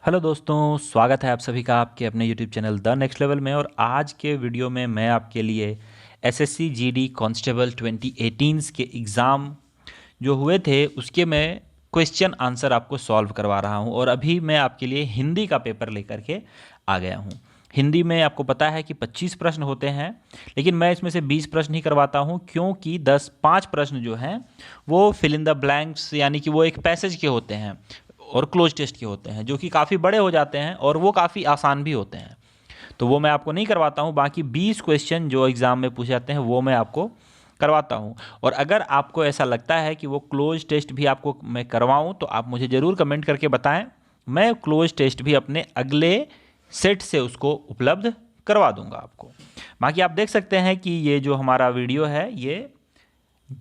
Hello दोस्तों, स्वागत है आप सभी का आपके अपने YouTube channel the next level में। और आज के वीडियो में मैं आपके लिए एसएससी जीडी कांस्टेबल 2018 के एग्ज़ाम जो हुए थे उसके मैं क्वेश्चन आंसर आपको सॉल्व करवा रहा हूं। और अभी मैं आपके लिए हिंदी का पेपर लेकर के आ गया हूं। हिंदी में आपको पता है कि 25 प्रश्न होते हैं, लेकिन मैं इसमें से 20 प्रश्न ही करवाता हूं, क्योंकि 5 प्रश्न जो हैं वो फिल इन द ब्लैंक्स यानी कि वो एक पैसेज के होते हैं और क्लोज टेस्ट के होते हैं, जो कि काफ़ी बड़े हो जाते हैं और वो काफ़ी आसान भी होते हैं। तो वो मैं आपको नहीं करवाता हूँ। बाकी 20 क्वेश्चन जो एग्ज़ाम में पूछे जाते हैं वो मैं आपको करवाता हूँ। और अगर आपको ऐसा लगता है कि वो क्लोज टेस्ट भी आपको मैं करवाऊँ तो आप मुझे ज़रूर कमेंट करके बताएं। मैं क्लोज टेस्ट भी अपने अगले सेट से उसको उपलब्ध करवा दूंगा आपको। बाकी आप देख सकते हैं कि ये जो हमारा वीडियो है ये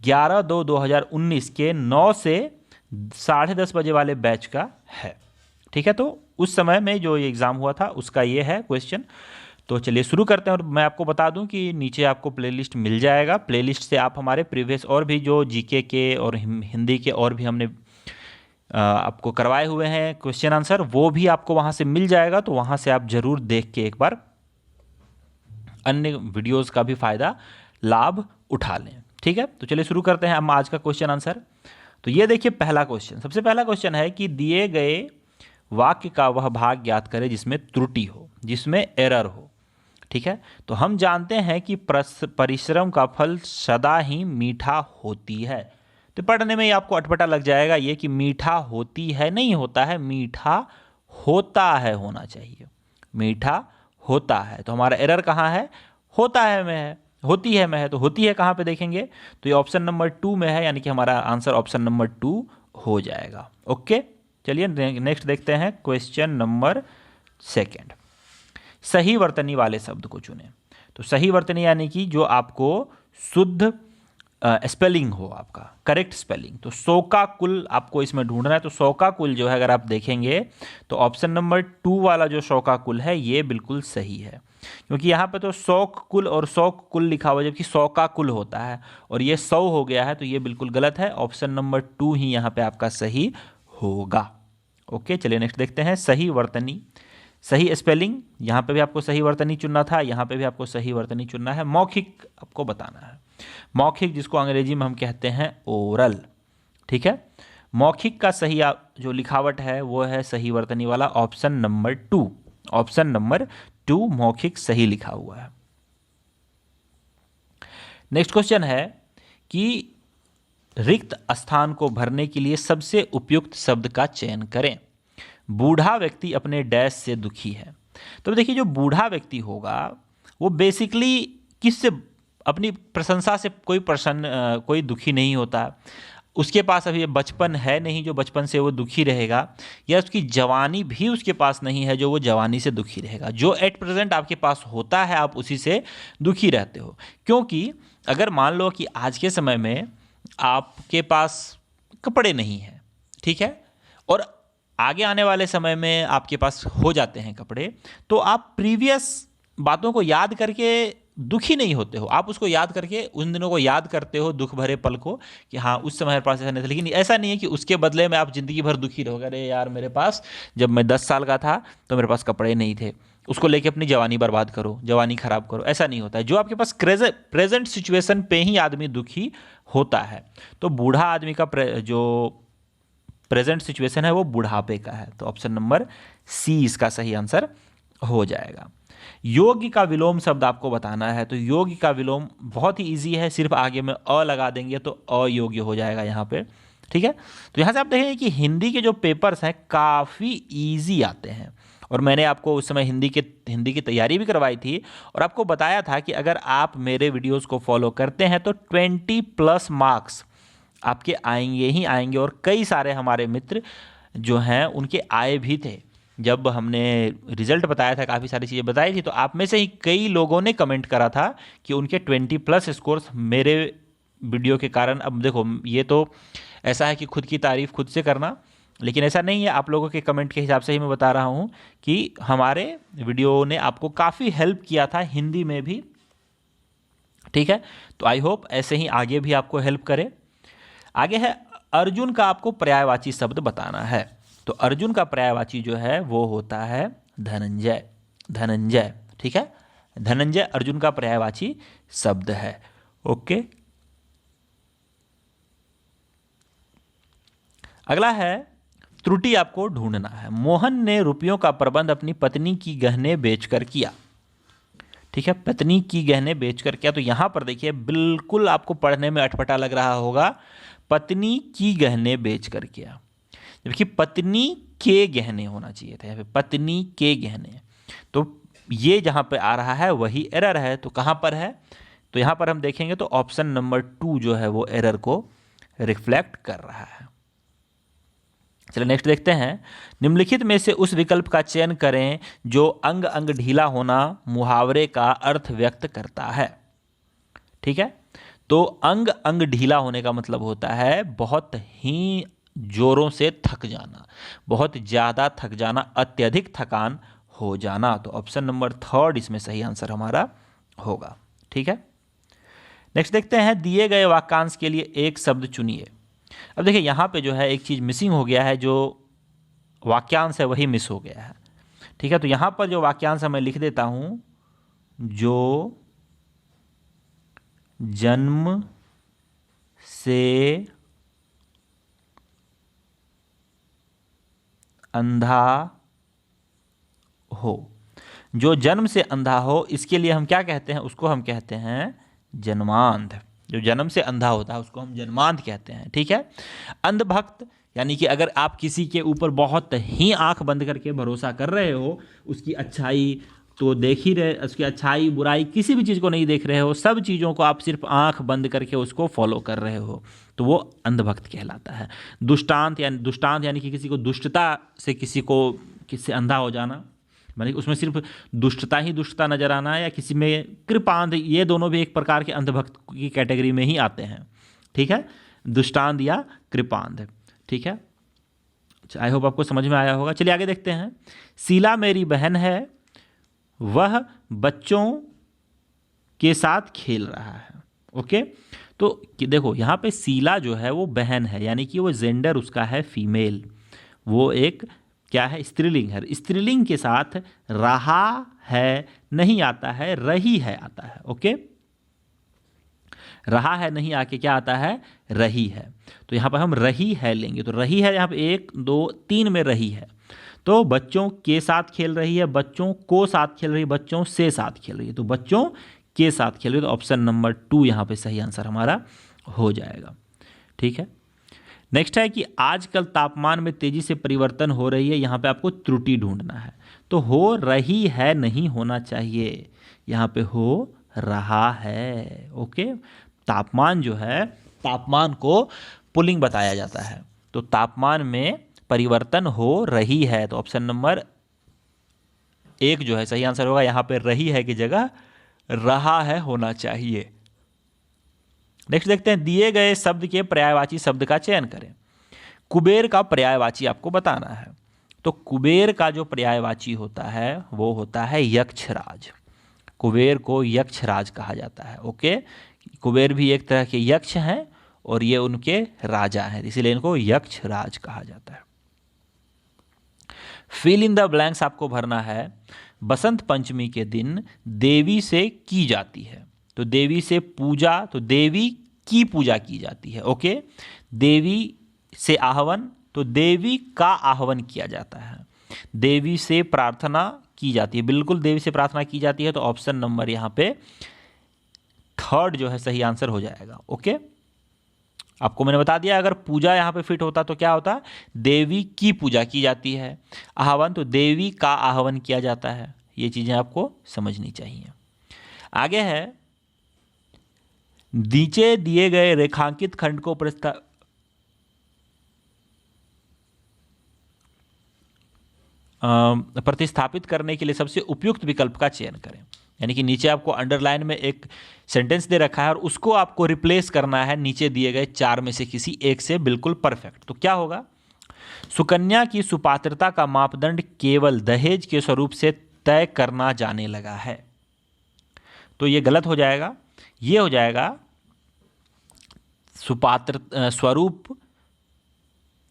11/2/2019 के 9 से 10:30 बजे वाले बैच का है। ठीक है, तो उस समय में जो ये एग्ज़ाम हुआ था उसका ये है क्वेश्चन। तो चलिए शुरू करते हैं। और मैं आपको बता दूं कि नीचे आपको प्लेलिस्ट मिल जाएगा। प्लेलिस्ट से आप हमारे प्रीवियस और भी जो जीके के और हिंदी के और भी हमने आपको करवाए हुए हैं क्वेश्चन आंसर, वो भी आपको वहाँ से मिल जाएगा। तो वहाँ से आप ज़रूर देख के एक बार अन्य वीडियोज़ का भी फ़ायदा लाभ उठा लें। ठीक है, तो चलिए शुरू करते हैं हम आज का क्वेश्चन आंसर। तो ये देखिए पहला क्वेश्चन, सबसे पहला क्वेश्चन है कि दिए गए वाक्य का वह भाग ज्ञात करें जिसमें त्रुटि हो, जिसमें एरर हो। ठीक है, तो हम जानते हैं कि परिश्रम का फल सदा ही मीठा होती है। तो पढ़ने में ही आपको अटपटा लग जाएगा ये कि मीठा होती है नहीं होता है, मीठा होता है होना चाहिए। मीठा होता है, तो हमारा एरर कहाँ है? होता है में है, होती है में है। तो होती है कहाँ पे देखेंगे? तो ये ऑप्शन नंबर 2 में है, यानी कि हमारा आंसर ऑप्शन नंबर 2 हो जाएगा। ओके, चलिए नेक्स्ट देखते हैं क्वेश्चन नंबर 2। सही वर्तनी वाले शब्द को चुनें। तो सही वर्तनी यानी कि जो आपको शुद्ध स्पेलिंग हो, आपका करेक्ट स्पेलिंग। तो 100 का कुल आपको इसमें ढूंढना है। तो 100 का कुल जो है अगर आप देखेंगे तो ऑप्शन नंबर 2 वाला जो 100 का कुल है ये बिल्कुल सही है, क्योंकि यहाँ पे तो 100 कुल और 100 कुल लिखा हुआ है, जबकि 100 का कुल होता है और ये 100 हो गया है। तो ये बिल्कुल गलत है, ऑप्शन नंबर 2 ही यहाँ पे आपका सही होगा। ओके, चलिए नेक्स्ट देखते हैं। सही वर्तनी, सही स्पेलिंग, यहाँ पे भी आपको सही वर्तनी चुनना था, यहाँ पे भी आपको सही वर्तनी चुनना है। मौखिक आपको बताना है, मौखिक जिसको अंग्रेजी में हम कहते हैं ओरल। ठीक है, मौखिक का सही जो लिखावट है वो है सही वर्तनी वाला ऑप्शन नंबर 2। ऑप्शन नंबर 2 मौखिक सही लिखा हुआ है। नेक्स्ट क्वेश्चन है कि रिक्त स्थान को भरने के लिए सबसे उपयुक्त शब्द का चयन करें। बूढ़ा व्यक्ति अपने डैश से दुखी है। तो देखिए जो बूढ़ा व्यक्ति होगा वो बेसिकली किससे, अपनी प्रशंसा से कोई कोई दुखी नहीं होता। उसके पास अभी बचपन है नहीं जो बचपन से वो दुखी रहेगा, या उसकी जवानी भी उसके पास नहीं है जो वो जवानी से दुखी रहेगा। जो एट प्रेजेंट आपके पास होता है आप उसी से दुखी रहते हो। क्योंकि अगर मान लो कि आज के समय में आपके पास कपड़े नहीं हैं, ठीक है, और आगे आने वाले समय में आपके पास हो जाते हैं कपड़े, तो आप प्रीवियस बातों को याद करके दुखी नहीं होते हो, आप उसको याद करके उन दिनों को याद करते हो, दुख भरे पल को, कि हाँ उस समय मेरे पास ऐसा नहीं था। लेकिन ऐसा नहीं है कि उसके बदले में आप जिंदगी भर दुखी रहोगे, अरे यार मेरे पास जब मैं 10 साल का था तो मेरे पास कपड़े नहीं थे, उसको लेके अपनी जवानी बर्बाद करो, जवानी खराब करो। ऐसा नहीं होता है। जो आपके पास प्रेजेंट सिचुएशन पे ही आदमी दुखी होता है। तो बूढ़ा आदमी का जो प्रेजेंट सिचुएशन है वो बुढ़ापे का है। तो ऑप्शन नंबर सी इसका सही आंसर हो जाएगा। योग्य का विलोम शब्द आपको बताना है। तो योग्य का विलोम बहुत ही इजी है, सिर्फ आगे में अ लगा देंगे तो अयोग्य हो जाएगा यहाँ पे। ठीक है, तो यहाँ से आप देखेंगे कि हिंदी के जो पेपर्स हैं काफ़ी इजी आते हैं। और मैंने आपको उस समय हिंदी की तैयारी भी करवाई थी और आपको बताया था कि अगर आप मेरे वीडियोज़ को फॉलो करते हैं तो 20+ मार्क्स आपके आएंगे ही आएंगे। और कई सारे हमारे मित्र जो हैं उनके आए भी थे। जब हमने रिजल्ट बताया था, काफ़ी सारी चीज़ें बताई थी, तो आप में से ही कई लोगों ने कमेंट करा था कि उनके 20+ स्कोर्स मेरे वीडियो के कारण। अब देखो ये तो ऐसा है कि खुद की तारीफ खुद से करना, लेकिन ऐसा नहीं है। आप लोगों के कमेंट के हिसाब से ही मैं बता रहा हूँ कि हमारे वीडियो ने आपको काफ़ी हेल्प किया था हिंदी में भी। ठीक है, तो आई होप ऐसे ही आगे भी आपको हेल्प करे। आगे है अर्जुन का आपको पर्यायवाची शब्द बताना है। तो अर्जुन का पर्यायवाची जो है वो होता है धनंजय। धनंजय, ठीक है, धनंजय अर्जुन का पर्यायवाची शब्द है। ओके, अगला है त्रुटि आपको ढूंढना है। मोहन ने रुपयों का प्रबंध अपनी पत्नी की गहने बेचकर किया। ठीक है, पत्नी की गहने बेचकर किया। तो यहां पर देखिए बिल्कुल आपको पढ़ने में अटपटा लग रहा होगा, पत्नी की गहने बेचकर किया, जबकि पत्नी के गहने होना चाहिए था, यहाँ पे पत्नी के गहने। तो ये जहां पे आ रहा है वही एरर है। तो कहां पर है? तो यहां पर हम देखेंगे तो ऑप्शन नंबर 2 जो है वो एरर को रिफ्लेक्ट कर रहा है। चलिए नेक्स्ट देखते हैं। निम्नलिखित में से उस विकल्प का चयन करें जो अंग अंग ढीला होना मुहावरे का अर्थ व्यक्त करता है। ठीक है, तो अंग अंग ढीला होने का मतलब होता है बहुत ही जोरों से थक जाना, बहुत ज्यादा थक जाना, अत्यधिक थकान हो जाना। तो ऑप्शन नंबर 3 इसमें सही आंसर हमारा होगा। ठीक है, नेक्स्ट देखते हैं। दिए गए वाक्यांश के लिए एक शब्द चुनिए। अब देखिए यहाँ पे जो है एक चीज़ मिसिंग हो गया है, जो वाक्यांश है वही मिस हो गया है। ठीक है, तो यहाँ पर जो वाक्यांश है मैं लिख देता हूँ, जो जन्म से अंधा हो। जो जन्म से अंधा हो इसके लिए हम क्या कहते हैं? उसको हम कहते हैं जन्मांध। जो जन्म से अंधा होता है उसको हम जन्मांध कहते हैं। ठीक है, अंधभक्त यानी कि अगर आप किसी के ऊपर बहुत ही आंख बंद करके भरोसा कर रहे हो, उसकी अच्छाई तो देख ही रहे, उसकी अच्छाई बुराई किसी भी चीज़ को नहीं देख रहे हो, सब चीज़ों को आप सिर्फ आंख बंद करके उसको फॉलो कर रहे हो, तो वो अंधभक्त कहलाता है। दुष्टांत यानी कि किसी को दुष्टता से किससे अंधा हो जाना, मानी उसमें सिर्फ दुष्टता ही दुष्टता नजर आना, या किसी में कृपांध, ये दोनों भी एक प्रकार के अंधभक्त की कैटेगरी में ही आते हैं। ठीक है, दुष्टांध या कृपांध। ठीक है, आई होप आपको समझ में आया होगा। चलिए आगे देखते हैं। शीला मेरी बहन है, वह बच्चों के साथ खेल रहा है। ओके, तो देखो यहाँ पे शीला जो है वो बहन है, यानी कि वो जेंडर उसका है फीमेल, वो एक क्या है? स्त्रीलिंग है। स्त्रीलिंग के साथ रहा है नहीं आता है, रही है आता है। ओके, रहा है नहीं आके क्या आता है? रही है। तो यहाँ पर हम रही है लेंगे, तो रही है यहाँ पे 1 2 3 में रही है। तो बच्चों के साथ खेल रही है, बच्चों को साथ खेल रही है, बच्चों से साथ खेल रही है, तो बच्चों के साथ खेल रही है। तो ऑप्शन नंबर 2 यहाँ पे सही आंसर हमारा हो जाएगा। ठीक है, नेक्स्ट है कि आजकल तापमान में तेजी से परिवर्तन हो रही है। यहाँ पे आपको त्रुटि ढूंढना है। तो हो रही है नहीं होना चाहिए, यहाँ पे हो रहा है। ओके, तापमान जो है, तापमान को पुल्लिंग बताया जाता है, तो तापमान में परिवर्तन हो रही है, तो ऑप्शन नंबर 1 जो है सही आंसर होगा। यहाँ पे रही है की जगह रहा है होना चाहिए। नेक्स्ट देखते हैं। दिए गए शब्द के पर्यायवाची शब्द का चयन करें। कुबेर का पर्यायवाची आपको बताना है। तो कुबेर का जो पर्यायवाची होता है वो होता है यक्षराज। कुबेर को यक्षराज कहा जाता है। ओके, कुबेर भी एक तरह के यक्ष हैं और ये उनके राजा हैं, इसीलिए इनको यक्षराज कहा जाता है। फिल इन द ब्लैंक्स आपको भरना है। बसंत पंचमी के दिन देवी से की जाती है, तो देवी से पूजा, तो देवी की पूजा की जाती है। ओके, देवी से आह्वान, तो देवी का आह्वान किया जाता है। देवी से प्रार्थना की जाती है, बिल्कुल देवी से प्रार्थना की जाती है। तो ऑप्शन नंबर यहाँ पे 3 जो है सही आंसर हो जाएगा। ओके, आपको मैंने बता दिया, अगर पूजा यहाँ पे फिट होता तो क्या होता? देवी की पूजा की जाती है। आह्वान, तो देवी का आह्वान किया जाता है। ये चीजें आपको समझनी चाहिए। आगे है, नीचे दिए गए रेखांकित खंड को प्रतिस्थापित करने के लिए सबसे उपयुक्त विकल्प का चयन करें। यानी कि नीचे आपको अंडरलाइन में एक सेंटेंस दे रखा है और उसको आपको रिप्लेस करना है नीचे दिए गए 4 में से किसी एक से बिल्कुल परफेक्ट। तो क्या होगा? सुकन्या की सुपात्रता का मापदंड केवल दहेज के स्वरूप से तय करना जाने लगा है। तो ये गलत हो जाएगा, ये हो जाएगा स्वरूप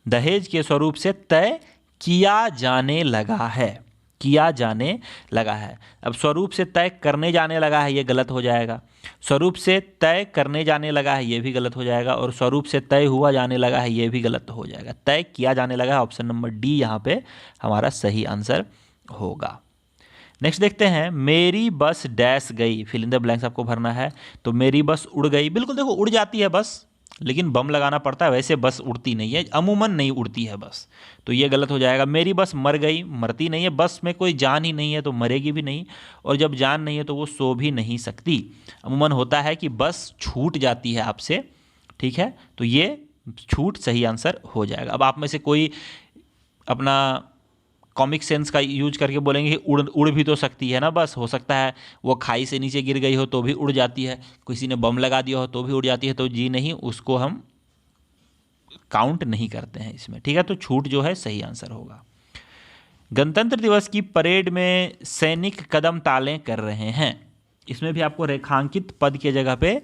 दहेज के स्वरूप से तय किया जाने लगा है, किया जाने लगा है। अब स्वरूप से तय करने जाने लगा है, ये गलत हो जाएगा। स्वरूप से तय करने जाने लगा है, ये भी गलत हो जाएगा। और स्वरूप से तय हुआ जाने लगा है, ये भी गलत हो जाएगा। तय किया जाने लगा है, ऑप्शन नंबर डी यहाँ पे हमारा सही आंसर होगा। नेक्स्ट देखते हैं, मेरी बस डैश गई, फिल इन द ब्लैंक्स आपको भरना है। तो मेरी बस उड़ गई, बिल्कुल देखो उड़ जाती है बस, लेकिन बम लगाना पड़ता है, वैसे बस उड़ती नहीं है, अमूमन नहीं उड़ती है बस, तो ये गलत हो जाएगा। मेरी बस मर गई, मरती नहीं है, बस में कोई जान ही नहीं है तो मरेगी भी नहीं, और जब जान नहीं है तो वो सो भी नहीं सकती। अमूमन होता है कि बस छूट जाती है आपसे, ठीक है, तो ये छूट सही आंसर हो जाएगा। अब आप में से कोई अपना कॉमिक सेंस का यूज करके बोलेंगे कि उड़ भी तो सकती है ना बस, हो सकता है वो खाई से नीचे गिर गई हो तो भी उड़ जाती है, किसी ने बम लगा दिया हो तो भी उड़ जाती है, तो जी नहीं, उसको हम काउंट नहीं करते हैं इसमें, ठीक है। तो छूट जो है सही आंसर होगा। गणतंत्र दिवस की परेड में सैनिक कदम तालें कर रहे हैं, इसमें भी आपको रेखांकित पद के जगह पे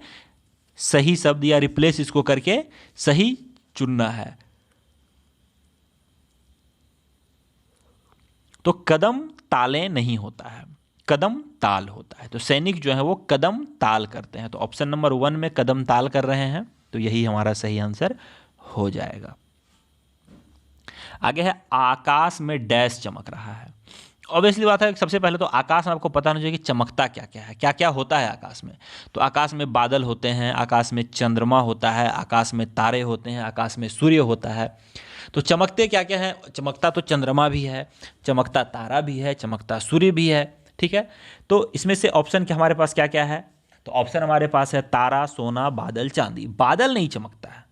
सही शब्द या रिप्लेस इसको करके सही चुनना है। तो कदम ताले नहीं होता है, कदम ताल होता है। तो सैनिक जो है वो कदम ताल करते हैं, तो ऑप्शन नंबर 1 में कदम ताल कर रहे हैं, तो यही हमारा सही आंसर हो जाएगा। आगे है, आकाश में डैश चमक रहा है। ऑब्वियसली बात है, सबसे पहले तो आकाश में आपको पता होना चाहिए कि चमकता क्या क्या है, क्या क्या होता है आकाश में। तो आकाश में बादल होते हैं, आकाश में चंद्रमा होता है, आकाश में तारे होते हैं, आकाश में सूर्य होता है। तो चमकते क्या क्या है, चमकता तो चंद्रमा भी है, चमकता तारा भी है, चमकता सूर्य भी है, ठीक है। तो इसमें से ऑप्शन के हमारे पास क्या क्या है, तो ऑप्शन हमारे पास है तारा, सोना, बादल, चांदी। बादल नहीं चमकता है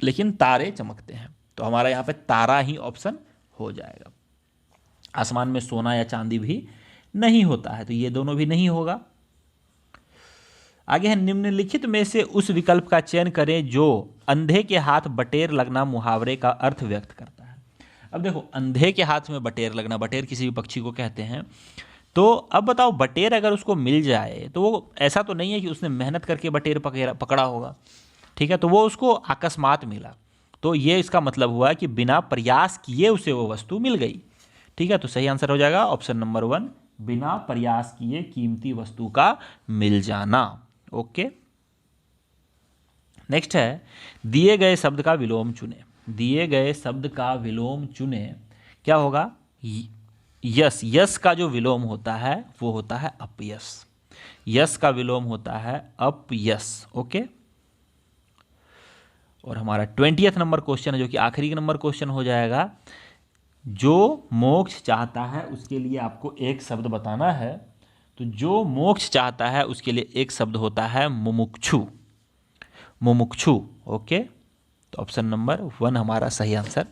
लेकिन तारे चमकते हैं, तो हमारा यहाँ पे तारा ही ऑप्शन हो जाएगा। आसमान में सोना या चांदी भी नहीं होता है, तो ये दोनों भी नहीं होगा। आगे है, निम्नलिखित में से उस विकल्प का चयन करें जो अंधे के हाथ बटेर लगना मुहावरे का अर्थ व्यक्त करता है। अब देखो, अंधे के हाथ में बटेर लगना, बटेर किसी भी पक्षी को कहते हैं, तो अब बताओ बटेर अगर उसको मिल जाए तो वो ऐसा तो नहीं है कि उसने मेहनत करके बटेर पकड़ा होगा, ठीक है, तो वो उसको अकस्मात मिला, तो ये इसका मतलब हुआ कि बिना प्रयास किए उसे वो वस्तु मिल गई, ठीक है। तो सही आंसर हो जाएगा ऑप्शन नंबर 1, बिना प्रयास किए कीमती वस्तु का मिल जाना। ओके, नेक्स्ट है, दिए गए शब्द का विलोम चुने। दिए गए शब्द का विलोम चुने, क्या होगा, यस। यस का जो विलोम होता है वो होता है अपयस, यस का विलोम होता है अपयस। ओके, और हमारा 20th नंबर क्वेश्चन है, जो कि आखिरी नंबर क्वेश्चन हो जाएगा। जो मोक्ष चाहता है उसके लिए आपको एक शब्द बताना है, तो जो मोक्ष चाहता है उसके लिए एक शब्द होता है मुमुक्षु, मुमुक्षु। ओके, तो ऑप्शन नंबर 1 हमारा सही आंसर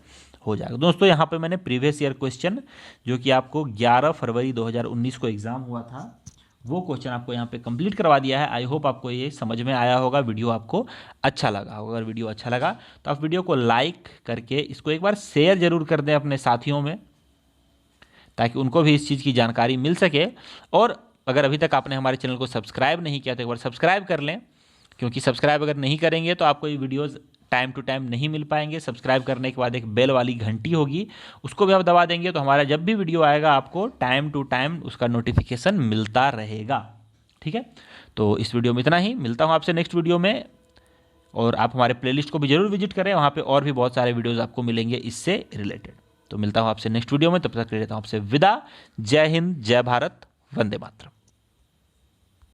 हो जाएगा। दोस्तों, यहाँ पे मैंने प्रीवियस ईयर क्वेश्चन जो कि आपको 11 फरवरी 2019 को एग्जाम हुआ था, वो क्वेश्चन आपको यहाँ पे कंप्लीट करवा दिया है। आई होप आपको ये समझ में आया होगा, वीडियो आपको अच्छा लगा होगा। अगर वीडियो अच्छा लगा तो आप वीडियो को लाइक करके इसको एक बार शेयर जरूर कर दें अपने साथियों में, ताकि उनको भी इस चीज़ की जानकारी मिल सके। और अगर अभी तक आपने हमारे चैनल को सब्सक्राइब नहीं किया तो एक बार सब्सक्राइब कर लें, क्योंकि सब्सक्राइब अगर नहीं करेंगे तो आपको ये वीडियोज़ टाइम टू टाइम नहीं मिल पाएंगे। सब्सक्राइब करने के बाद एक बेल वाली घंटी होगी, उसको भी आप दबा देंगे तो हमारा जब भी वीडियो आएगा आपको टाइम टू टाइम उसका नोटिफिकेशन मिलता रहेगा, ठीक है। तो इस वीडियो में इतना ही, मिलता हूँ आपसे नेक्स्ट वीडियो में। और आप हमारे प्लेलिस्ट को भी जरूर विजिट करें, वहाँ पे और भी बहुत सारे वीडियोज़ आपको मिलेंगे इससे रिलेटेड। तो मिलता हूँ आपसे नेक्स्ट वीडियो में, तब तक लेता हूँ आपसे विदा। जय हिंद, जय भारत, वंदे मातरम।